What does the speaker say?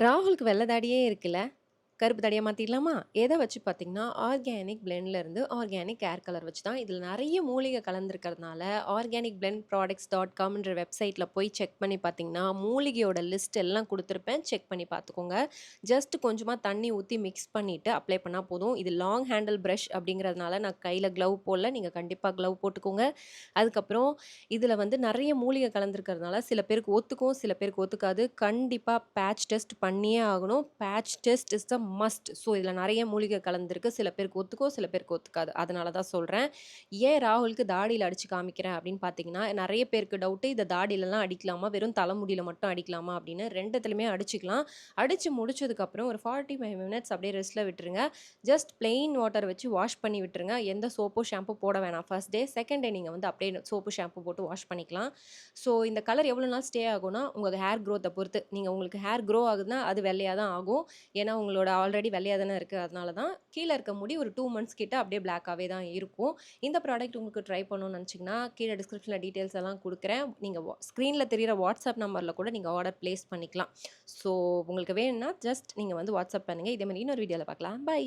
ராகுலுக்கு வெள்ள தாடியே இருக்குல்ல. கருப்பு தாடியா மாத்திடலாமா? எத வச்சு பார்த்தீங்கன்னா, ஆர்கானிக் பிளெண்ட்ல இருந்து ஆர்கானிக் ஹேர் கலர் வச்சு தான். இதில நெறைய மூலிகை கலந்திருக்கிறதுனால, ஆர்கானிக் பிளெண்ட் ப்ராடக்ட்ஸ் டாட் காம்ன்ற வெப்சைட்ல போய் செக் பண்ணி பார்த்தீங்கன்னா, மூலிகையோட லிஸ்ட் எல்லாம் குடுத்துருப்பேன். செக் பண்ணி பார்த்துக்கோங்க. ஜஸ்ட் கொஞ்சமா தண்ணி ஊத்தி மிக்ஸ் பண்ணிட்டு அப்ளை பண்ணா போதும். இது லாங் ஹேண்டில் பிரஷ் அப்படிங்கிறதுனால நான் கையில க்ளவ் போடல. நீங்க கண்டிப்பா க்ளவ் போட்டுக்கோங்க. அதுக்கப்புறம் இதில வந்து நெறைய மூலிகை கலந்திருக்கிறதுனால, சில பேருக்கு ஒத்துக்கும், சில பேருக்கு ஒத்துக்காது. கண்டிப்பா பேட்ச் டெஸ்ட் பண்ணியே ஆகணும். Patch test is the must. So இதில நெறைய மூலிகை கலந்திருக்கு. சில பேருக்கு ஒத்துக்கும், சில பேருக்கு ஒத்துக்காது. அதனால தான் சொல்றேன். ஏன் ராகுலுக்கு தாடியில அடிச்சு காமிக்கிறேன் அப்படின்னு பார்த்தீங்கன்னா, நெறைய பேருக்கு டவுட்டு இத தாடிலலாம் அடிக்கலாமா? வெறும் தலைமுடியில மட்டும் அடிக்கலாமா? அப்படின்னு 2த்துலயுமே அடிச்சுக்கலாம். அடிச்சு முடிச்சதுக்கப்புறம் ஒரு 45 மினிட்ஸ் அப்படியே ரெஸ்ட்ல விட்டுருங்க. ஜஸ்ட் பிளெயின் வாட்டர் வச்சு வாஷ் பண்ணி விட்டுருங்க. எந்த சோப்போ, ஷாம்போ போட வேணாம். ஃபர்ஸ்ட் டே, செகண்ட் டே நீங்க வந்து அப்படியே சோப்பு, ஷாம்பு போட்டு வாஷ் பண்ணிக்கலாம். ஸோ இந்த கலர் எவ்வளோ நாள் ஸ்டே ஆகும்னா, உங்க ஹேர் குரோத்த பொறுத்து. உங்களுக்கு ஹேர் க்ரோ ஆகுதுன்னா, அது வெள்ளையா தான் ஆகும். ஏன்னா, உங்களோட ஆல்ரெடி வெள்ளையா தானே இருக்கு. அதனால தான். கீழ இருக்க முடி ஒரு 2 மந்த்ஸ் கிட்ட அப்படியே பிளாக்காவே தான் இருக்கும். இந்த ப்ராடக்ட் உங்களுக்கு ட்ரை பண்ணணும்னு நெனச்சீங்கன்னா, கீழ டிஸ்கிரிப்ஷன்ல டீட்டெயில்ஸ் எல்லாம் குடுக்குறேன். நீங்க ஸ்க்ரீன்ல தெரியிற வாட்ஸ்அப் நம்பர்ல கூட நீங்க ஆர்டர் பிளேஸ் பண்ணிக்கலாம். ஸோ உங்களுக்கு வேணும்னா, ஜஸ்ட் நீங்க வந்து வாட்ஸ்அப் பண்ணுங்க. இதே மாரி இன்னொரு வீடியோல பார்க்கலாம். பை.